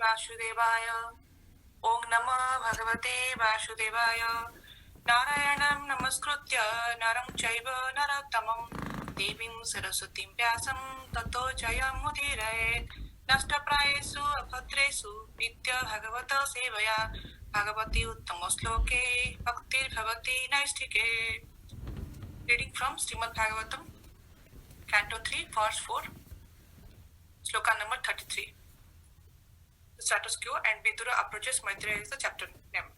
वासुदेवाय। ओम नमः भगवते वासुदेवाय। नारायणं नमस्कृत्य नरं चैव नरोत्तमं देवीं सरस्वतीं व्यासं ततो जयमुदीरयेत्। नष्टप्रायेषु अभद्रेषु नित्य भगवत सेवया भगवती उत्तम श्लोके भक्तिर्भवति नैष्ठिके। Reading from Srimad Bhagavatam, Canto 3, Verse 4, Sloka number 33. The status quo, and Vidura approaches Maitreya is the chapter name.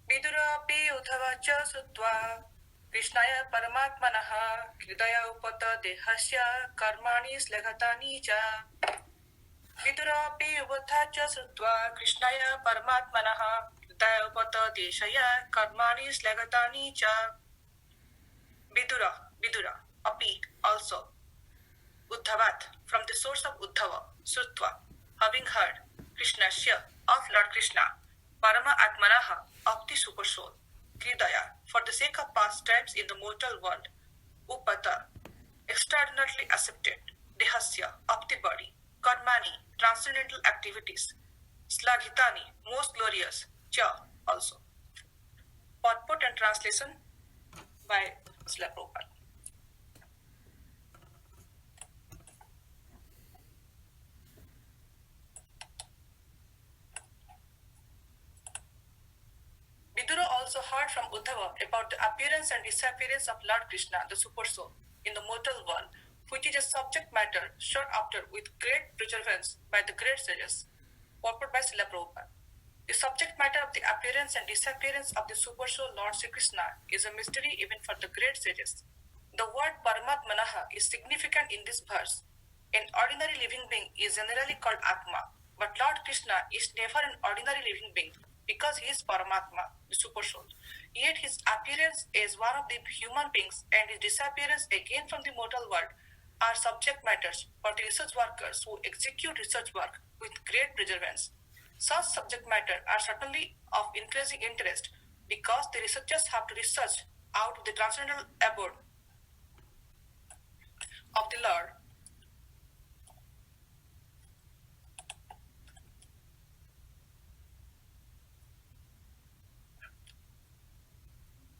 Vidurapi Uddhavacha Sutva Krishnaya Paramatmanah Hridaya Upata Dehasya Karmani Slaghatani Cha. Vidurapi Uddhavacha Sutva Krishnaya Paramatmanah Hridaya Upata Deshaya Karmani Slaghatani Cha. Vidura, Api, also. Uddhavat, from the source of Uddhava, Sutva, having heard, Krishnasya, of Lord Krishna, Parama Atmanaha, of the Super Soul, Hridaya, for the sake of pastimes in the mortal world, Upata, extraordinarily accepted, Dehasya, of the body, Karmani, transcendental activities, Slaghitani, most glorious, Cha, also. Purport and translation by Srila Prabhupada. Vidura also heard from Uddhava about the appearance and disappearance of Lord Krishna, the Super Soul, in the mortal world, which is a subject matter sought after with great perseverance by the great sages. Purport by Srila Prabhupada. The subject matter of the appearance and disappearance of the Super Soul Lord Sri Krishna is a mystery even for the great sages. The word Paramatmanaha is significant in this verse. An ordinary living being is generally called Atma, but Lord Krishna is never an ordinary living being because he is Paramatma, the Super Soul. Yet his appearance as one of the human beings and his disappearance again from the mortal world are subject matters for the research workers who execute research work with great perseverance. Such subject matter are certainly of increasing interest because the researchers have to research out the transcendental abode of the Lord.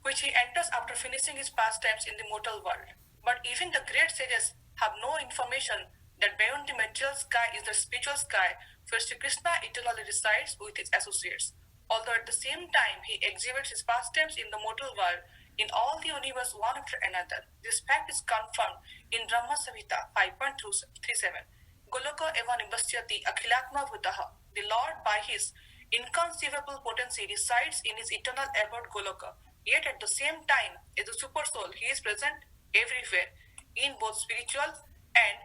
Which he enters after finishing his pastimes in the mortal world. But even the great sages have no information that beyond the material sky is the spiritual sky where Sri Krishna eternally resides with his associates. Although at the same time he exhibits his pastimes in the mortal world in all the universe one after another. This fact is confirmed in Brahma Samhita 5.37. Goloka eva nivasyati akhilatma bhutaha. The Lord by his inconceivable potency resides in his eternal abode Goloka. Yet at the same time, as the Super Soul, he is present everywhere in both spiritual and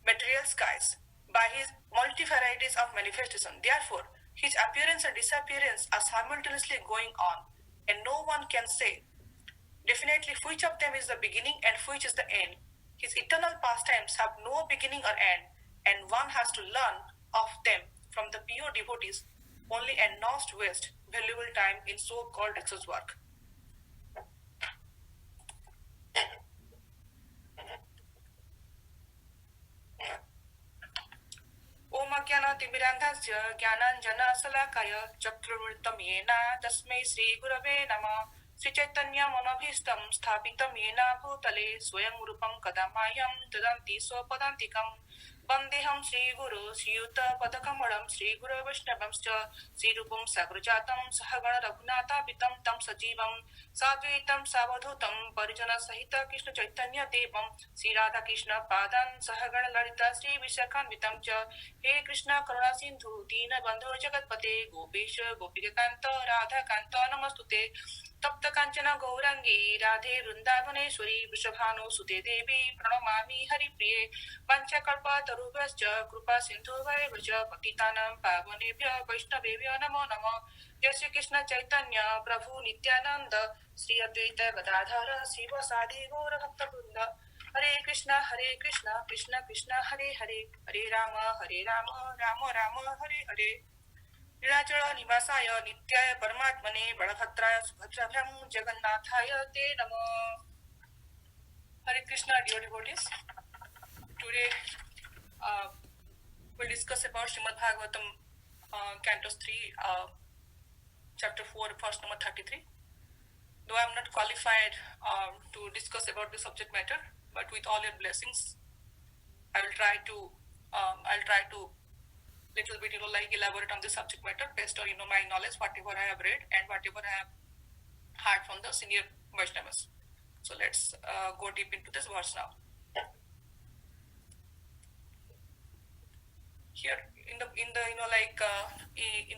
material skies by his multi-varieties of manifestation. Therefore, his appearance and disappearance are simultaneously going on, and no one can say definitely which of them is the beginning and which is the end. His eternal pastimes have no beginning or end, and one has to learn of them from the pure devotees only and not waste valuable time in so-called research work. ओम ज्ञानातिमिरान्धस्य ज्ञानाञ्जनशलाकाय चक्षुर्मृतं येन तस्मै श्रीगुरवे नमः। श्रीचैतन्यमनभीष्टं स्थापितं येन भूतले स्वयं रूपं कदा मह्यं ददन्ति स्वपदान्तिकम्। वन्देऽहं श्रीगुरो श्रीयुतपदकमलं श्रीगुरो वैष्णवंश्च श्रीरूपं साग्रजातं सहगण रघुनाथापितं तं सजीवं साद्वैतं सावधूतं परिजनसहित कृष्णचैतन्यदेवं श्रीराधाकृष्ण पादान् सहगण ललिता श्रीविशाखान्वितं च। हे कृष्ण करुणा सिन्धु दीनबन्धो जगत्पते गोपेश गोपिकान्त राधाकान्त नमस्तुते। तप्त कांचन गौरांगी राधे वृंदावनेश्वरी वृषभानुसुते देवी प्रणमामि हरिप्रिये। वंशकल्पतरुभ्यश्च कृपा सिन्धुभ्येव च पतितानां पावनेभ्यः वैष्णवेभ्यो नमो नमः। जय श्री कृष्ण चैतन्य प्रभु नित्यानंद श्री अद्वैत गदाधर शिव सादि गौर भक्तवृंद। हरे Krishna, Krishna Krishna, Hare Hare, Hare Rama, Rama Rama, Hare Hare. Nilachal निवासाय नित्याय परमात्मने बलभद्राय सुभद्राभ्यां जगन्नाथाय ते नमः. Hare Krishna, dear devotees. Today we'll discuss about Srimad Bhagavatam, Canto 3, Chapter 4, verse number 33. Though I am not qualified to discuss about the subject matter, but with all your blessings, I will try to little bit elaborate on the subject matter based on my knowledge, whatever I have read and whatever I have heard from the senior Vaishnavas. So let's go deep into this verse now. Here in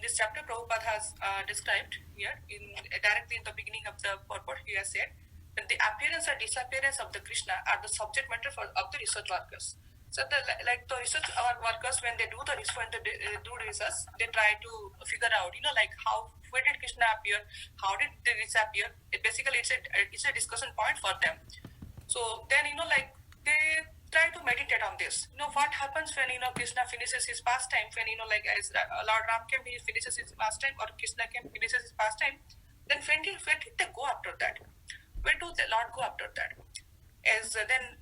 this chapter, Prabhupada has described here directly in the beginning of the purport. He has said that the appearance or disappearance of the Krishna are the subject matter of the research workers. So the research workers, when they do the research, they try to figure out where did Krishna appear, how did they disappear. Basically it's a discussion point for them. So then they try to meditate on this. What happens when Krishna finishes his pastime, when as Lord Ram finishes his pastime or Krishna finishes his pastime, then where did they go after that? Where do the Lord go after that? As then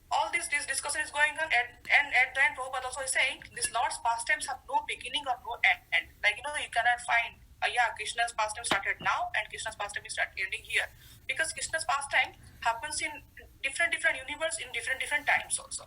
all this discussion is going on, and at the end Prabhupada also is saying this Lord's pastimes have no beginning or no end. You cannot find Krishna's pastime started now and Krishna's pastime is ending here, because Krishna's pastime happens in different universe in different times also.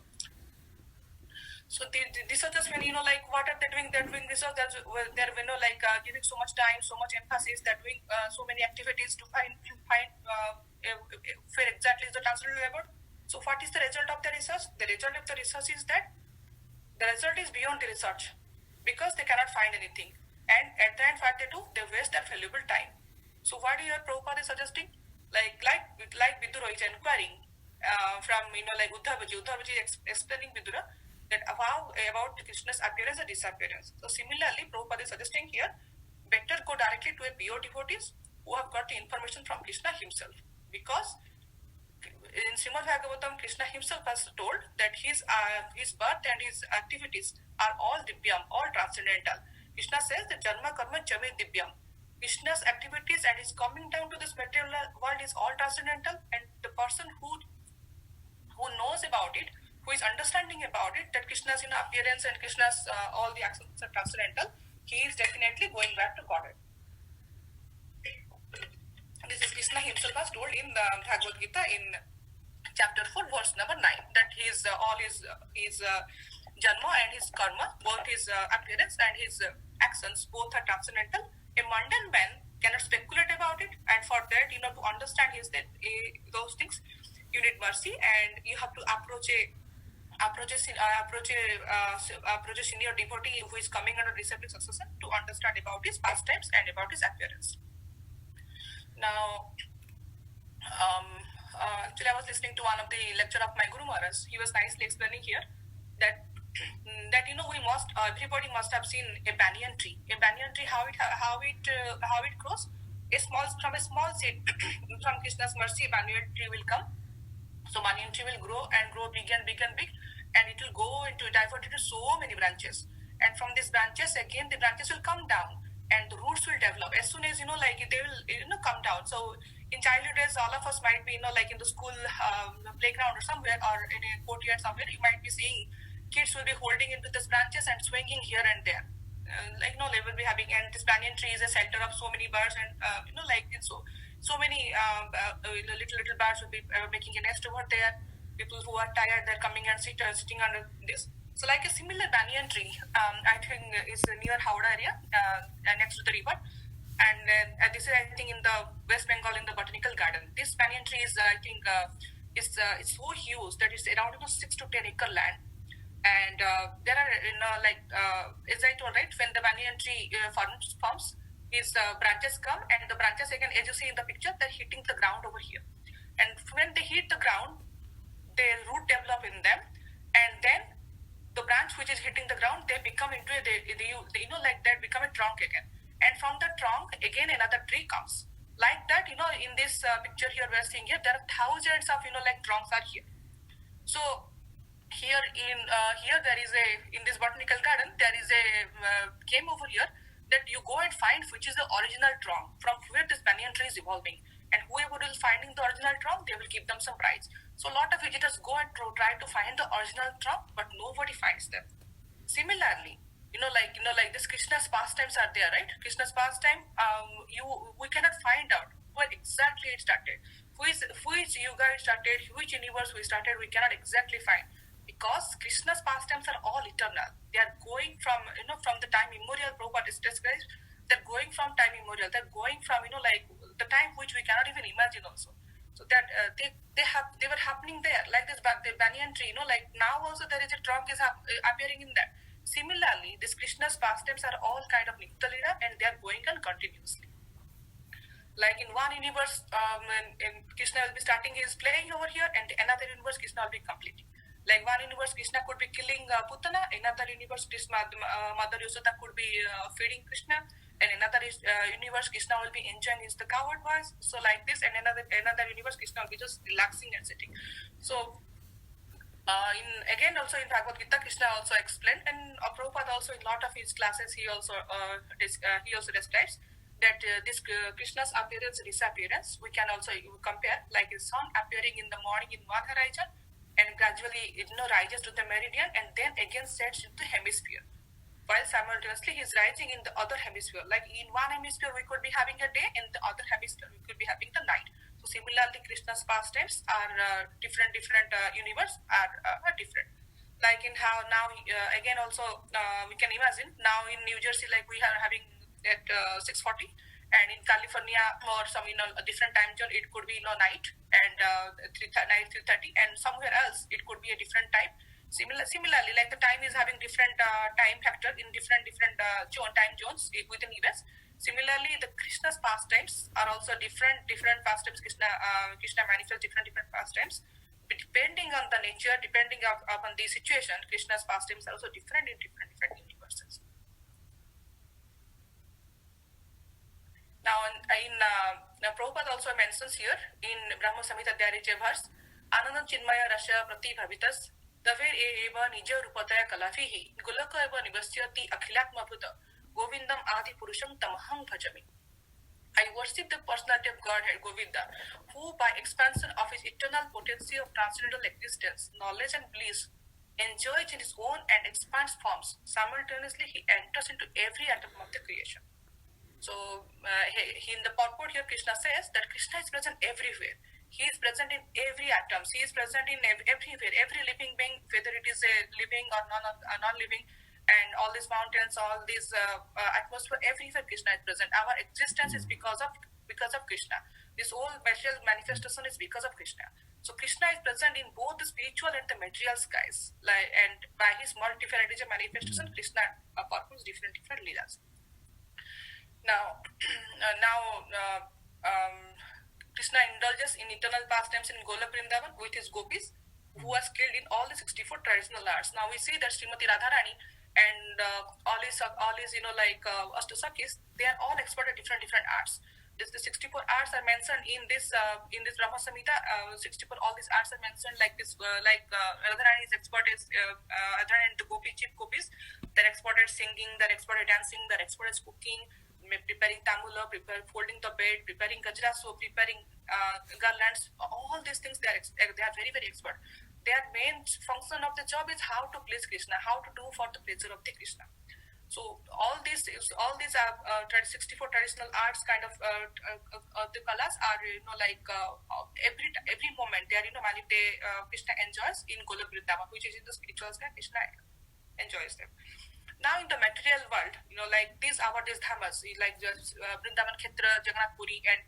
So these are just when what are they doing? They're doing research. They're giving so much time, so much emphasis. They're doing so many activities to find where exactly is the transcendental labor. So what is the result of the research? The result of the research is that the result is beyond the research, because they cannot find anything. And at the end, what they do? They waste their valuable time. So what here Prabhupada is suggesting? Like Vidura is inquiring from Uddhavaji. Uddhavaji is explaining Vidura that about Krishna's appearance and disappearance. So similarly, Prabhupada is suggesting here, better go directly to a pure devotees who have got the information from Krishna himself, because in Srimad Bhagavatam, Krishna himself has told that his birth and his activities are all divyam, all transcendental. Krishna says that Janma Karma Jame divyam. Krishna's activities and his coming down to this material world is all transcendental, and the person who knows about it, who is understanding about it, that Krishna's appearance and Krishna's all the actions are transcendental, he is definitely going back to Godhead. This is Krishna himself has told in the Bhagavad Gita in chapter 4, verse number 9, that his janma and his karma, both his appearance and his actions, both are transcendental. A mundane man cannot speculate about it, and for that, to understand those things, you need mercy, and you have to approach a senior devotee who is coming under disciplic succession to understand about his pastimes and about his appearance. Now, actually, I was listening to one of the lecture of my Guru Maharaj. He was nicely explaining here that we must everybody must have seen a banyan tree. A banyan tree, how it grows. From a small seed from Krishna's mercy, a banyan tree will come. So banyan tree will grow big and big, and it will go divert into so many branches. And from these branches, again, the branches will come down, and the roots will develop. As soon as they will come down. So in childhood days, all of us might be in the school playground or somewhere, or in a courtyard somewhere, you might be seeing kids will be holding into these branches and swinging here and there. They will be having, and this banyan tree is a center of so many birds, and so many little birds will be making a nest over there. People who are tired, they're coming and sitting under this. So like a similar banyan tree, I think is near Howrah area, next to the river. And this is, I think, in the West Bengal in the botanical garden. This banyan tree is, I think, it's so huge that it's around 6 to 10 acre land. And there are, as I told, right, when the banyan tree forms, his branches come, and the branches, again, as you see in the picture, they're hitting the ground over here. And when they hit the ground, their root develop in them, and then the branch which is hitting the ground, they become into they become a trunk again. And from the trunk, again, another tree comes. Like that, in this picture here, we're seeing here, there are thousands of, trunks are here. So here there is a, in this botanical garden there is a game over here that you go and find which is the original trunk from where this banyan tree is evolving, and whoever will finding the original trunk, they will give them some prize. So a lot of visitors go and try to find the original trunk, but nobody finds them. Similarly, like this Krishna's pastimes are there, right? Krishna's pastime, we cannot find out where exactly it started. Which yuga it started, which universe we started, we cannot exactly find, because Krishna's pastimes are all eternal. They are going from from the time immemorial. Prabhupada is described. They're going from time immemorial. They're going from like the time which we cannot even imagine also. So that they were happening there, like this the banyan tree. Like now also there is a trunk is appearing in that. Similarly, this Krishna's pastimes are all kind of Nitya Leela, and they are going on continuously. Like in one universe, in Krishna will be starting his playing over here, and another universe Krishna will be completing. Like one universe Krishna could be killing Putana, another universe Krishna, Mother Yashoda could be feeding Krishna, and another universe Krishna will be enjoying his the coward voice. So like this, and another universe Krishna will be just relaxing and sitting. So again also in Bhagavad Gita, Krishna also explained, and Prabhupada also in lot of his classes he also describes that this Krishna's appearance and disappearance, we can also compare, like his sun appearing in the morning in one horizon and gradually rises to the meridian and then again sets into the hemisphere, while simultaneously he's rising in the other hemisphere. Like in one hemisphere we could be having a day, in the other hemisphere we could be having the night. So similarly, Krishna's pastimes are different universe are different. Like in how now again also we can imagine now in New Jersey, like we are having at 6:40, and in California or some a different time zone it could be night and 3:30, and somewhere else it could be a different time. Similarly, like the time is having different time factor in different time zones within US. Similarly, the Krishna's pastimes are also different pastimes. Krishna manifests different pastimes. Depending on the nature, depending upon the situation, Krishna's pastimes are also different in different universes. Now, Prabhupada also mentions here in Brahma Samhita there is a verse, Anandam Chinmaya Rasha Pratibhavitas Daver eva Nija Rupataya Kalafihi Gulaka eva Nivasyati Akhilatma Bhuta Govindam Adi Purusham Tamaham Bhajami. I worship the personality of Godhead Govinda, who by expansion of his eternal potency of transcendental existence, knowledge and bliss, enjoys in his own and expands forms. Simultaneously, he enters into every atom of the creation. So, in the purport here, Krishna says that Krishna is present everywhere. He is present in every atom. He is present in everywhere. Every living being, whether it is a living or non-living, and all these mountains, all these atmosphere, everywhere Krishna is present. Our existence is because of Krishna. This whole material manifestation is because of Krishna. So Krishna is present in both the spiritual and the material skies. And by his multifarious manifestation, Krishna performs different leelas. Now, Krishna indulges in eternal pastimes in Golok Vrindavan with his gopis, who are skilled in all the 64 traditional arts. Now we see that Srimati Radharani and all his Ashtasakis, they are all expert at different arts. The 64 arts are mentioned in this Brahma Samhita. 64 all these arts are mentioned, like this Radharani is expert as Radharani and the chief gopis. They're expert at singing, they're expert at dancing, they're expert at cooking, preparing tamula, folding the bed, preparing gajra, so preparing garlands. All these things they are very expert. Their main function of the job is how to please Krishna, how to do for the pleasure of the Krishna. So all these are 64 traditional arts kind of the kalas are every moment they are Krishna enjoys in Golok Vrindavan, which is in the spiritual sky. Krishna enjoys them. Now in the material world, like these dhamas, like Vrindavan Khetra, Jagannath Puri, and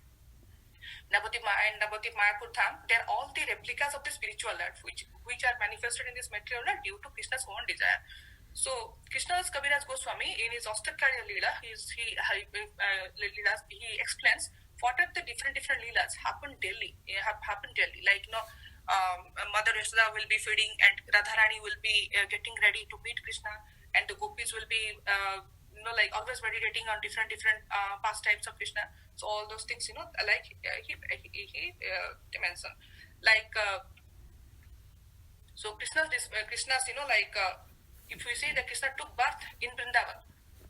Navadip Mayapur Dham, they are all the replicas of the spiritual life, which are manifested in this material world due to Krishna's own desire. So Krishnadas Kaviraj Goswami in his Ashtakarya Leela, he explains what are the different leelas happen daily. Like Mother Yashoda will be feeding, and Radharani will be getting ready to meet Krishna, and the gopis will be always meditating on different pastimes of Krishna. So all those things, he mentioned. So Krishna's if we say that Krishna took birth in Vrindavan,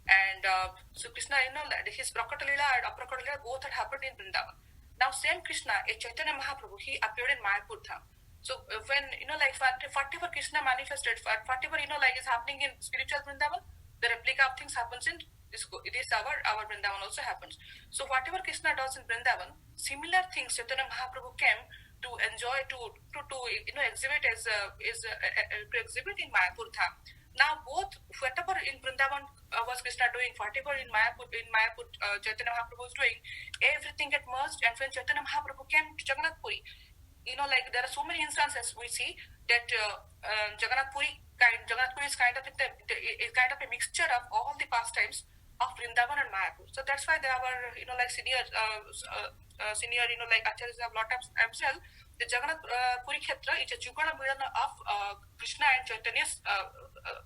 and so Krishna, his Prakata Leela and Aprakata Leela both had happened in Vrindavan. Now same Krishna, a Chaitanya Mahaprabhu, he appeared in Mayapur Dham. So when whatever Krishna manifested, whatever is happening in spiritual Vrindavan, the replica of things happens in this our Vrindavan also happens. So whatever Krishna does in Vrindavan, similar things Chaitanya Mahaprabhu came to enjoy to exhibit to exhibit in Mayapur Dham. Now both whatever in Vrindavan was Krishna doing, whatever in Mayapur Chaitanya Mahaprabhu was doing, everything get merged. And when Chaitanya Mahaprabhu came to Jagannath Puri, there are so many instances we see that Jagannath Puri is kind of a mixture of all the pastimes of Vrindavan and Mayapur. So that's why there are senior acharyas have lot of themselves. The Jagannath Puri Kshetra is a Jugala Midana of Krishna and Chaitanya's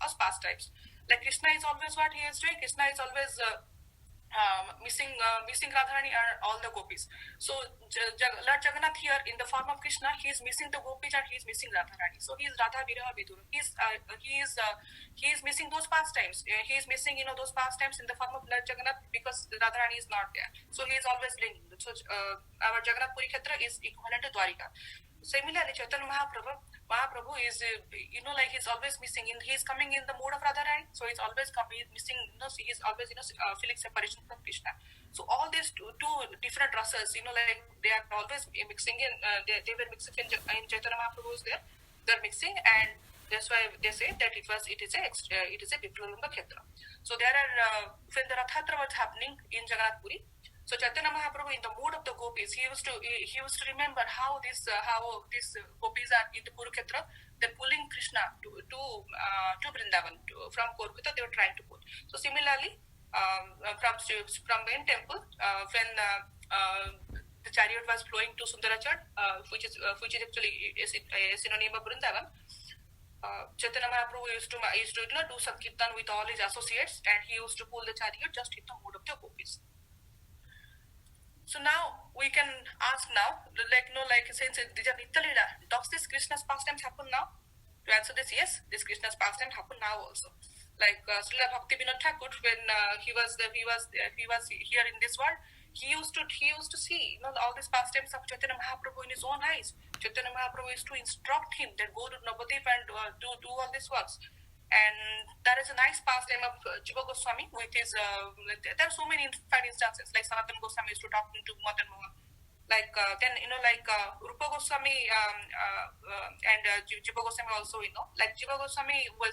as pastimes. Like Krishna is always what he is doing. Krishna is always missing Radharani and all the gopis. So Lord Jagannath here in the form of Krishna, he is missing the gopis and he is missing Radharani. So he is Radha Viraha Vidura. He is missing those pastimes. He is missing those pastimes in the form of Lord Jagannath because Radharani is not there. So he is always linking. So our Jagannath Puri Kshetra is equivalent to Dwarika. Similarly, Chaitanya Mahaprabhu is, he's always missing. He's coming in the mood of Radharani, so he's always missing. He's always, feeling separation from Krishna. So all these two different rasas, they are always mixing in. They were mixing in Chaitanya Mahaprabhu's there. They're mixing, and that's why they say that it is a Vipralamba Kshetra. So there are when the Rathatra was happening in Jagannath Puri. So Chaitanya Mahaprabhu, in the mood of the gopis, he used to remember how these gopis are in the Kurukshetra. They're pulling Krishna to Vrindavan from Kolkata. They were trying to pull. So similarly, from main temple, when the chariot was flowing to Sundarachad, which is actually a synonym of Vrindavan. Chaitanya Mahaprabhu used to do Sankirtan with all his associates, and he used to pull the chariot just in the mood of the gopis. So now we can ask since these are Nitya Leela, does this Krishna's pastimes happen now? To answer this, yes, this Krishna's pastime happen now also. Like Srila Bhakti Vinod Thakur, when he was here in this world, he used to see all these pastimes of Chaitanya Mahaprabhu in his own eyes. Chaitanya Mahaprabhu used to instruct him that go to Navadip and do all these works. And there is a nice pastime of Jiva Goswami with his. There are so many instances, like Sanatana Goswami used to talk to Madan Mohan. Rupa Goswami and Jiva Goswami also, like Jiva Goswami we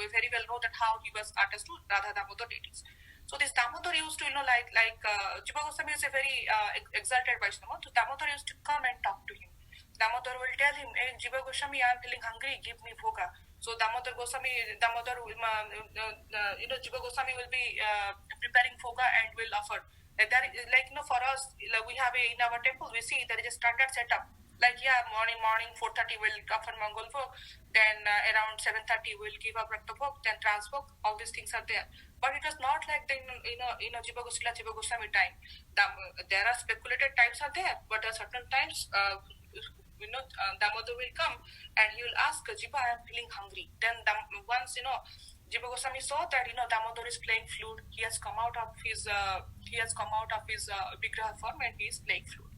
very well know that how he was attached to Radha Damodar deities. So this Damodar used to, Jiva Goswami is a very exalted Vaishnava. So Damodar used to come and talk to him. Damodar will tell him, hey, Jiva Goswami, I am feeling hungry, give me bhoga. So Jiva Goswami will be preparing bhoga and will offer. For us, we have in our temple, we see there is a standard setup. Morning 4:30 we'll offer Mongol Bhog, then around 7:30 we'll give up Rakta Bhog, then Trans Bhog, all these things are there. But it was not like the, Jiva Goswami time. There are speculated times are there, but at certain times, Damodar will come and he will ask Jiva, I am feeling hungry. Then once Jiva Goswami saw that Damodar is playing flute, he has come out of his Vigraha form and he is playing flute.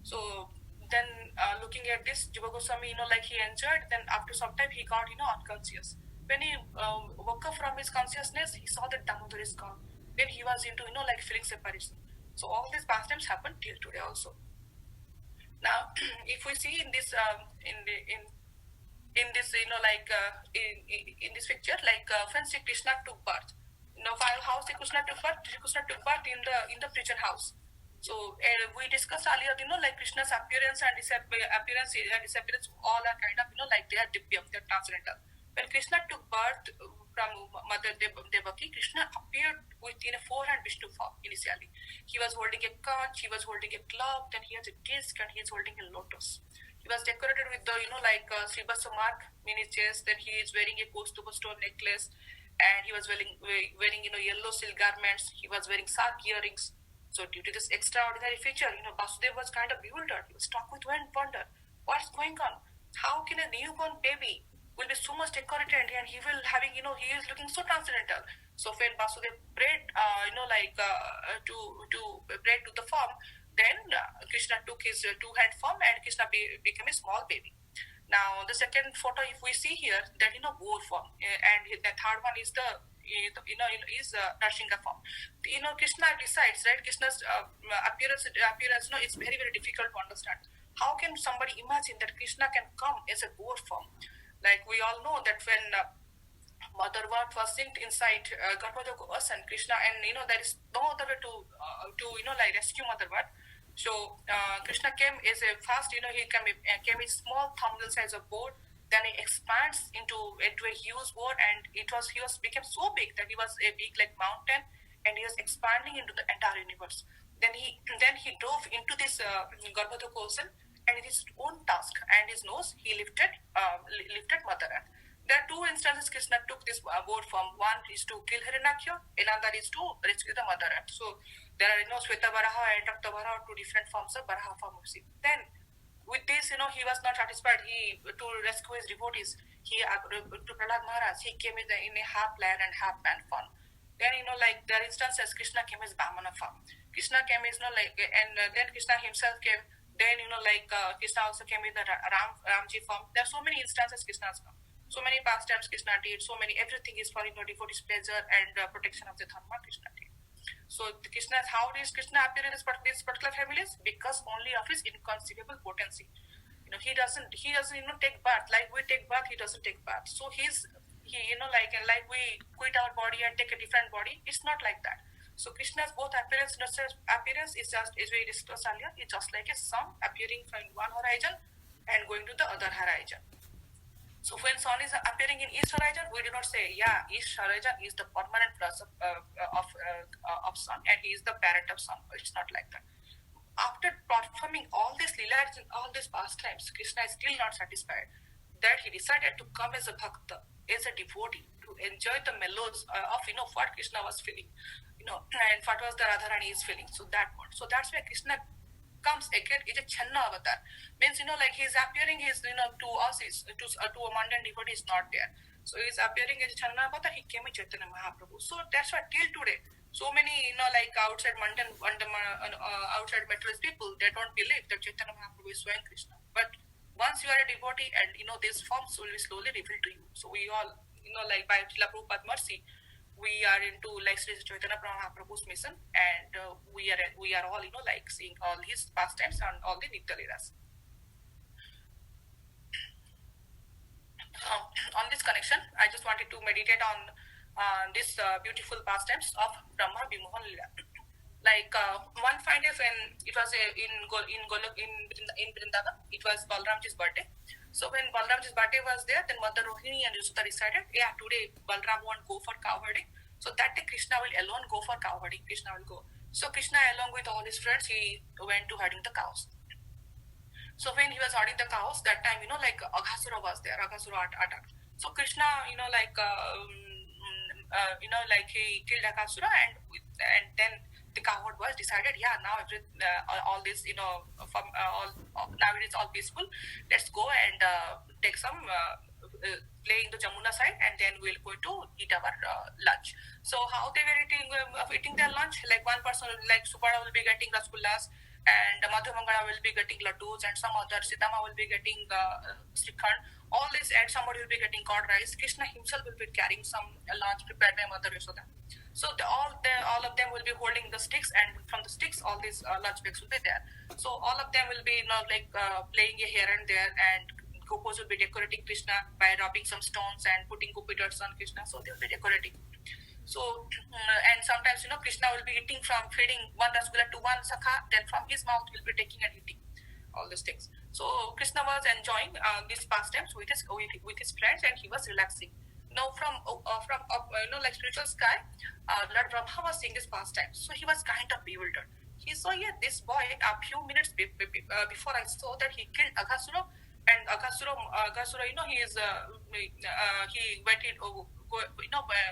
So then looking at this, Jiva Goswami he enjoyed. Then after some time he got unconscious. When he woke up from his consciousness, he saw that Damodar is gone. Then he was into feeling separation. So all these pastimes happen till today also. Now, if we see in this in this in this picture, when Sri Krishna took birth, how Sri Krishna took birth? Sri Krishna took birth in the prison house. So we discussed earlier, Krishna's appearance and disappearance all are kind of they are divyam, they are transcendental. When Krishna took birth from Mother Devaki, Krishna appeared within a 4-hand Vishnu form initially. He was holding a conch, he was holding a club, then he has a disc and he is holding a lotus. He was decorated with the, Srivasa mark in his chest, then he is wearing a Kaustuba stone necklace, and he was wearing yellow silk garments, he was wearing sark earrings. So due to this extraordinary feature, Vasudeva was kind of bewildered. He was struck with wonder. What's going on? How can a newborn baby will be so much decorated, and he will having, he is looking so transcendental. So when Vasudev prayed, to pray to the form, then Krishna took his two-hand form, and Krishna became a small baby. Now the second photo, if we see here, that boar form, and the third one is the Narsingha form. Krishna decides, right? Krishna's appearance, it's very very difficult to understand. How can somebody imagine that Krishna can come as a boar form? Like we all know that when Mother Earth was synced inside Garbhodaka and Krishna, and there is no other way to like rescue Mother Earth. So Krishna came as a first, he came a small thumbnail size of board. Then he expands into a huge board, and he became so big that he was a big like mountain, and he was expanding into the entire universe. Then he dove into this Garbhodaka ocean, and in his own task and his nose, he lifted Mother Earth. There are two instances Krishna took this board form. One is to kill Hiranyakashipu, another is to rescue the Mother Earth. So there are Sweta Varaha and Rakta Varaha, two different forms of Varaha form of Shiva. Then with this, he was not satisfied. He to rescue his devotees. To Prahlad Maharaj, he came in a half lion and half man form. Then like there are instances Krishna came as Brahmana form. Krishna came as then Krishna himself came. Then Krishna also came in the Ramji form. There are so many instances Krishna has come. So many pastimes Krishna did. So many, everything is for devotees' pleasure and protection of the dharma Krishna did. So how does Krishna appear in this particular families? Because only of his inconceivable potency. He doesn't take birth like we take birth. He doesn't take birth. So he like we quit our body and take a different body. It's not like that. So Krishna's both appearance is we discussed earlier. It's just like a sun appearing from one horizon and going to the other horizon. So when sun is appearing in east horizon, we do not say, east horizon is the permanent plus of sun, and he is the parent of sun. It's not like that. After performing all these leelas and all these pastimes, Krishna is still not satisfied. That he decided to come as a bhakta, as a devotee, to enjoy the mellows of what Krishna was feeling, and what was the Radharani is feeling. So that's why Krishna comes again is a Channa avatar. Means like he is appearing, to us is to a mundane devotee is not there. So he is appearing as a Channa avatar. He came in Chaitanya Mahaprabhu. So that's why till today, so many like outside mundane outside materialist people, they don't believe that Chaitanya Mahaprabhu is Swayam Krishna. But once you are a devotee, and these forms will be slowly revealed to you. So we all like by Srila Prabhupada mercy, we are into like Sri Chaitanya Mahaprabhu's mission, and we are all like seeing all his pastimes and all the Nitya Leelas. On this connection, I just wanted to meditate on this beautiful pastimes of Brahma Vimohan Leela. Like one fine day when it was in Vrindavan, it was Balramji's birthday. So when Balramji's birthday was there, then Mother Rohini and Yashoda decided, today Balram won't go for cow herding. So that day Krishna will alone go for cow herding. Krishna will go. So Krishna along with all his friends, he went to herding the cows. So when he was herding the cows, that time, like Aghasura was there. Aghasura attacked. So Krishna, like he killed Aghasura, and then the cowherd was decided, now all this, from now it is all peaceful. Let's go and take some play in the Jamuna side, and then we'll go to eat our lunch. So how they were eating their lunch? Like one person, like Subara will be getting rasgullas, and Madhumangala will be getting laddus, and some other Sitama will be getting Srikhand. All this, and somebody will be getting curd rice. Krishna himself will be carrying some lunch prepared by Mother Yashoda. So all of them will be holding the sticks, and from the sticks, all these lunch bags will be there. So all of them will be playing here and there, and gopis will be decorating Krishna by rubbing some stones and putting gopi dots on Krishna. So they will be decorating. So and sometimes Krishna will be feeding one rasgulla to one sakha, then from his mouth will be taking and eating all these things. So Krishna was enjoying these pastimes with his friends, and he was relaxing. Now from like spiritual sky, Lord Brahma was seeing this pastime, so he was kind of bewildered. He saw this boy a few minutes before I saw that he killed Aghasura, and Aghasura, he is he went in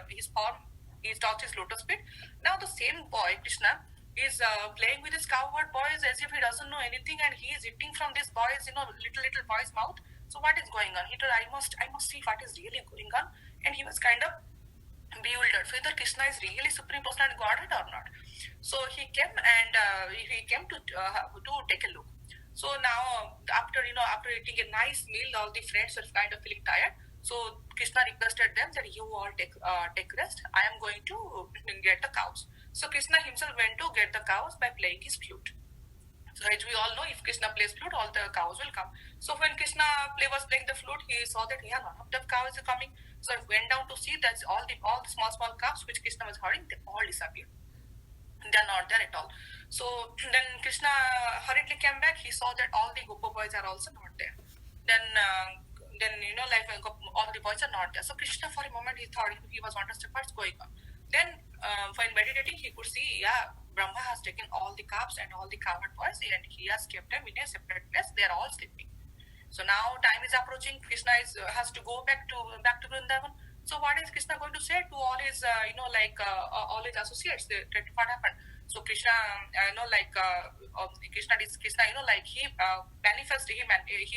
his palm, he touched his lotus feet. Now the same boy Krishna is playing with his cowherd boys as if he doesn't know anything, and he is eating from this boy's little boy's mouth. So what is going on? He told, I must see what is really going on. And he was kind of bewildered whether Krishna is really Supreme Personality Godhead or not. So he came and he came to take a look. So now after eating a nice meal, all the friends were kind of feeling tired. So Krishna requested them that you all take rest. I am going to get the cows. So Krishna himself went to get the cows by playing his flute. So as we all know, if Krishna plays flute, all the cows will come. So when Krishna was playing the flute, he saw that none of the cows are coming. So he went down to see that all the small calves which Krishna was herding, they all disappeared. They are not there at all. So then Krishna hurriedly came back. He saw that all the Gopa boys are also not there. Then all the boys are not there. So Krishna, for a moment, he thought he was understood what's going on. Then while meditating, he could see, Brahma has taken all the calves and all the cowherd boys, and he has kept them in a separate place. They are all sleeping. So now time is approaching. Krishna has to go back to Vrindavan. So what is Krishna going to say to all his all his associates? That what happened? So Krishna, he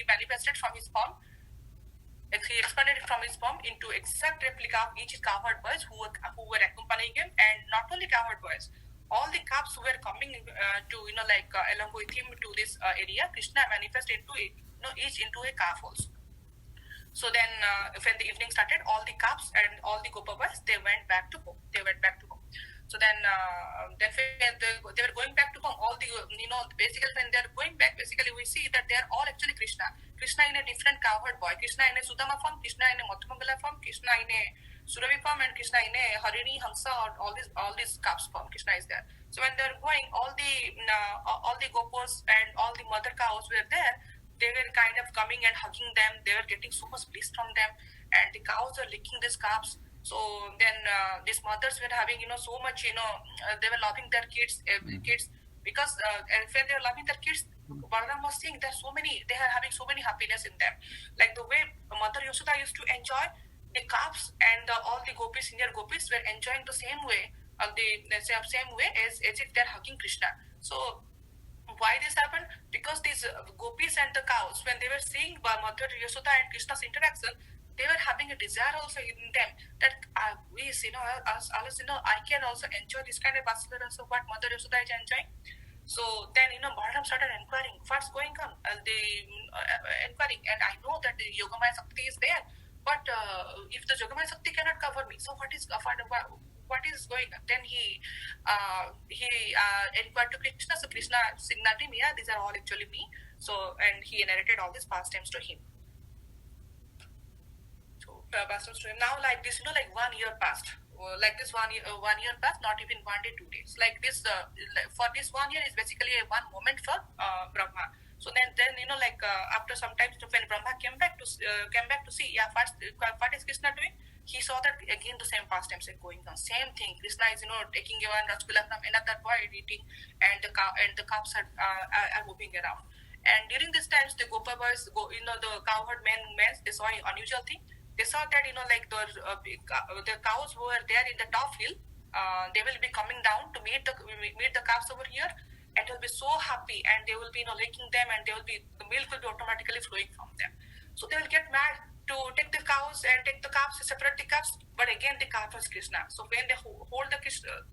manifested from his palm. He expanded from his palm into exact replica of each cowherd boys who were accompanying him, and not only cowherd boys, all the calves who were coming along with him to this area. Krishna manifested each into a calf also. So then, when the evening started, all the calves and all the Gopa boys, they went back to home. So then they were going back to home. All the basically when they are going back, basically we see that they are all actually Krishna. Krishna in a different cowherd boy, Krishna in a Sudama form, Krishna in a Mathumangala form, Krishna in a Suravi form, and Krishna in a Harini, Hamsa, or all these calves form. Krishna is there. So when they are going, all the Gopos and all the mother cows were there. They were kind of coming and hugging them. They were getting so much bliss from them, and the cows are licking these calves. So then these mothers were having so much they were loving their kids because when they were loving their kids, Balaram was saying they are having so many happiness in them, like the way Mother Yashoda used to enjoy the calves, and all the gopis, senior gopis, were enjoying the same way, same way as if they're hugging Krishna. So why this happened? Because these gopis and the cows, when they were seeing Mother Yashoda and Krishna's interaction, they were having a desire also in them that I can also enjoy this kind of vascularness of what Mother Yashoda is enjoying. So then Balaram started inquiring what's going on. Inquiring, and I know that the Yogamaya Sakti is there, but if the Yogamaya Sakti cannot cover me, so what is going on? Then he inquired to Krishna. So Krishna signaled him, these are all actually me. So, and he narrated all these pastimes to him. Pastimes to him. Now, like this, 1 year passed. Like this 1 year passed, not even 1 day, 2 days. Like this, for this 1 year is basically a one moment for Brahma. So then after some time, when Brahma came back to see, first, what is Krishna doing? He saw that again the same pastimes are going on. Same thing. Krishna is taking one rasgulla from another boy eating, and the calves are moving around. And during these times, the Gopa boys the cowherd men, they saw an unusual thing. They saw that the cows who were there in the top hill, they will be coming down to meet the calves over here, and they will be so happy, and they will be licking them, and the milk will be automatically flowing from them. So they will get mad to take the cows and take the calves, separate the calves, but again the calf is Krishna. So when they hold the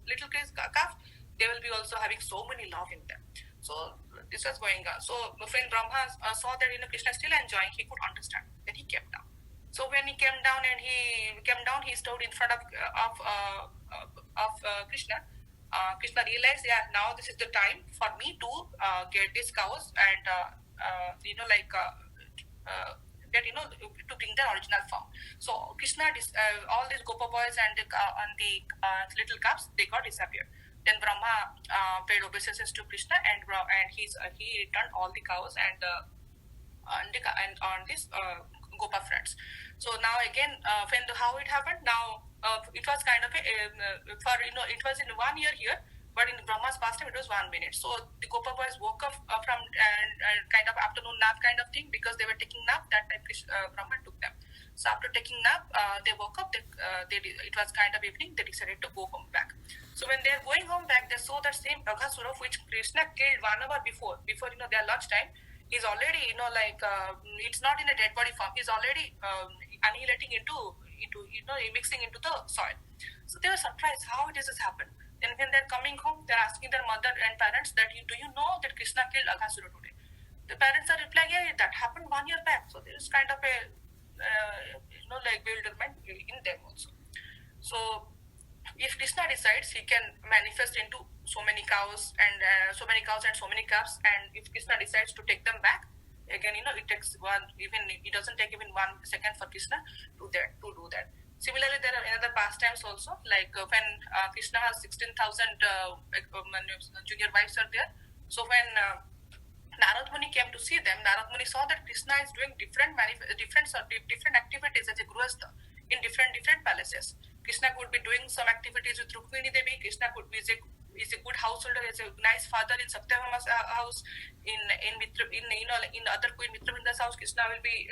little calf, they will be also having so many love in them. So this was going on. So when Brahma saw that Krishna is still enjoying, he could understand. Then he came down. So when he came down, he stood in front of Krishna. Krishna realized, now this is the time for me to get these cows and to bring their original form. So Krishna, all these Gopa boys and the little calves, they got disappeared. Then Brahma paid obeisances to Krishna, and he returned all the cows and on this Gopa friends. So now again, how it happened? Now it was kind of it was in 1 year here, but in Brahma's pastime it was 1 minute. So the Gopa boys woke up from kind of afternoon nap kind of thing, because they were taking nap that time. Brahma took them. So after taking nap, they woke up. It was kind of evening. They decided to go home back. So when they are going home back, they saw that same Baghasura which Krishna killed 1 hour before their lunch time. He's already, it's not in a dead body form. He's already annihilating into mixing into the soil. So they were surprised how this has happened. Then when they're coming home, they're asking their mother and parents that do you know that Krishna killed Aghasura today? The parents are replying, yeah, that happened 1 year back. So there is kind of a bewilderment in them also. So if Krishna decides, he can manifest into so many cows and so many calves, and if Krishna decides to take them back, again, it takes it doesn't take even 1 second for Krishna to do that. Similarly, there are another pastimes also, like when Krishna has 16,000 junior wives are there. So when Narad Muni came to see them, Narad Muni saw that Krishna is doing different activities as a Grihastha in different palaces. Krishna could be doing some activities with Rukmini Devi. Krishna could be is a good householder, is a nice father in Satyabhama's house. In other Queen Mitravinda's house, Krishna will be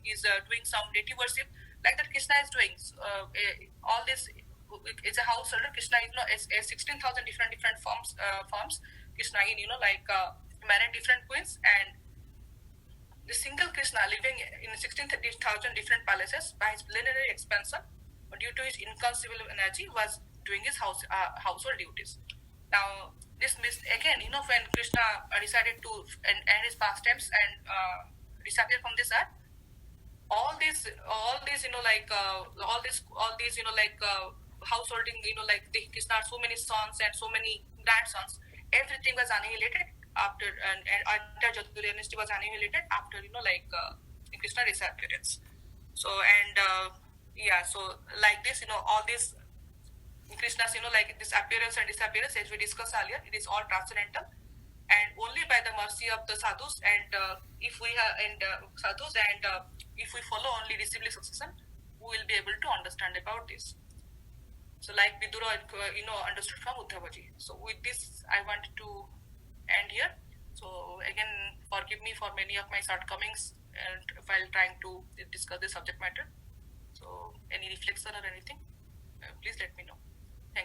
is doing some deity worship like that. Krishna is doing all this. It's a householder. Krishna is 16,000 different forms. Krishna married different queens, and the single Krishna living in 16,000 different palaces by his plenary expansion, due to his inconceivable energy, was doing his household duties. Now, this means again, when Krishna decided to end his pastimes and disappear from this earth, all these householding, the Krishna had so many sons and so many grandsons, everything was annihilated after, and entire Jadavili dynasty was annihilated after Krishna disappearance. So so like this, all these Krishna's this appearance and disappearance, as we discussed earlier, it is all transcendental, and only by the mercy of the sadhus and if we follow only disciplic succession, we will be able to understand about this. So like Vidura understood from Uddhavaji. So with this, I want to end here. So again, forgive me for many of my shortcomings and while trying to discuss the subject matter. So any reflection or anything, please let me know.